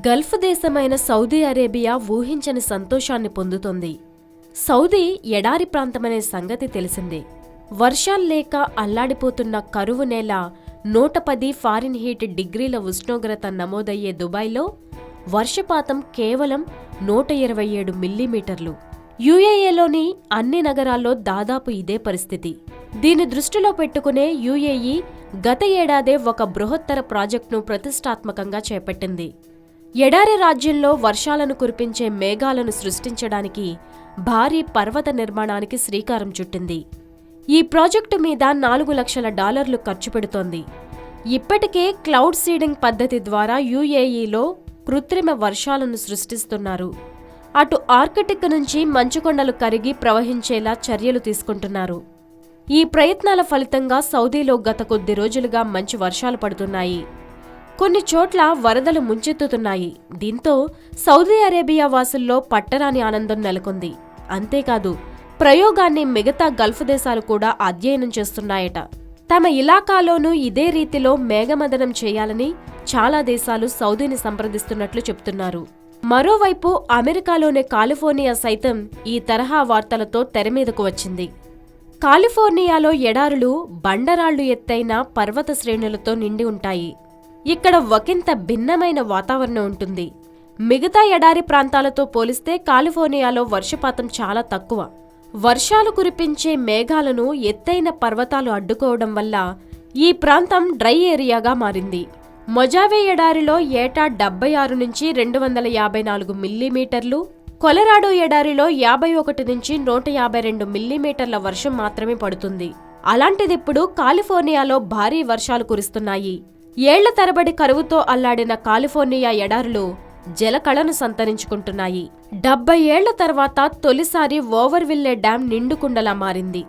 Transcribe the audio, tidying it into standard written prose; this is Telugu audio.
గల్ఫ్ దేశమైన సౌదీ అరేబియా ఊహించని సంతోషాన్ని పొందుతోంది. సౌదీ ఎడారి ప్రాంతమనే సంగతి తెలిసిందే. వర్షాల్లేక అల్లాడిపోతున్న కరువు నేల 110 ఫారెన్హీట్ డిగ్రీల ఉష్ణోగ్రత నమోదయ్యే దుబాయ్లో వర్షపాతం కేవలం 127 మిల్లీమీటర్లు. యుఏఈలోని అన్ని నగరాల్లో దాదాపు ఇదే పరిస్థితి. దీని దృష్టిలో పెట్టుకునే యుఏఈ గత ఏడాదే ఒక బృహత్తర ప్రాజెక్టును ప్రతిష్టాత్మకంగా చేపట్టింది. ఎడారి రాజ్యంలో వర్షాలను కురిపించే మేఘాలను సృష్టించడానికి భారీ పర్వత నిర్మాణానికి శ్రీకారం చుట్టింది. ఈ ప్రాజెక్టు మీద $4 లక్షల ఖర్చు పెడుతోంది. ఇప్పటికే క్లౌడ్ సీడింగ్ పద్ధతి ద్వారా యుఏఈలో కృత్రిమ వర్షాలను సృష్టిస్తున్నారు. అటు ఆర్కిటిక్ నుంచి మంచుకొండలు కరిగి ప్రవహించేలా చర్యలు తీసుకుంటున్నారు. ఈ ప్రయత్నాల ఫలితంగా సౌదీలో గత కొద్ది రోజులుగా మంచి వర్షాలు పడుతున్నాయి. కొన్ని చోట్ల వరదలు ముంచెత్తుతున్నాయి. దీంతో సౌదీ అరేబియా వాసుల్లో పట్టరాని ఆనందం నెలకొంది. అంతేకాదు, ప్రయోగాన్ని మిగతా గల్ఫ్ దేశాలు కూడా అధ్యయనం చేస్తున్నాయట. తమ ఇలాకాలోనూ ఇదే రీతిలో మేఘమదనం చేయాలని చాలా దేశాలు సౌదీని సంప్రదిస్తున్నట్లు చెప్తున్నారు. మరోవైపు అమెరికాలోని కాలిఫోర్నియా సైతం ఈ తరహా వార్తలతో తెరమీదకు వచ్చింది. కాలిఫోర్నియాలో ఎడారులు బండరాళ్లు ఎత్తైన పర్వత శ్రేణులతో నిండి ఉంటాయి. ఇక్కడ ఒకంత భిన్నమైన వాతావరణం ఉంటుంది. మిగతా ఎడారి ప్రాంతాలతో పోలిస్తే కాలిఫోర్నియాలో వర్షపాతం చాలా తక్కువ. వర్షాలు కురిపించే మేఘాలను ఎత్తైన పర్వతాలు అడ్డుకోవడం వల్ల ఈ ప్రాంతం డ్రై ఏరియాగా మారింది. మొజావే ఎడారిలో ఏటా 76 నుంచి 254 మిల్లీమీటర్లు, కొలరాడో ఎడారిలో 51 నుంచి 152 మిల్లీమీటర్ల వర్షం మాత్రమే పడుతుంది. అలాంటిదిప్పుడు కాలిఫోర్నియాలో భారీ వర్షాలు కురుస్తున్నాయి. ఏళ్ల తరబడి కరువుతో అల్లాడిన కాలిఫోర్నియా ఎడారులు జలకళను సంతరించుకుంటున్నాయి. 70 ఏళ్ల తర్వాత తొలిసారి ఓవర్విల్లే డ్యాం నిండుకుండలా మారింది.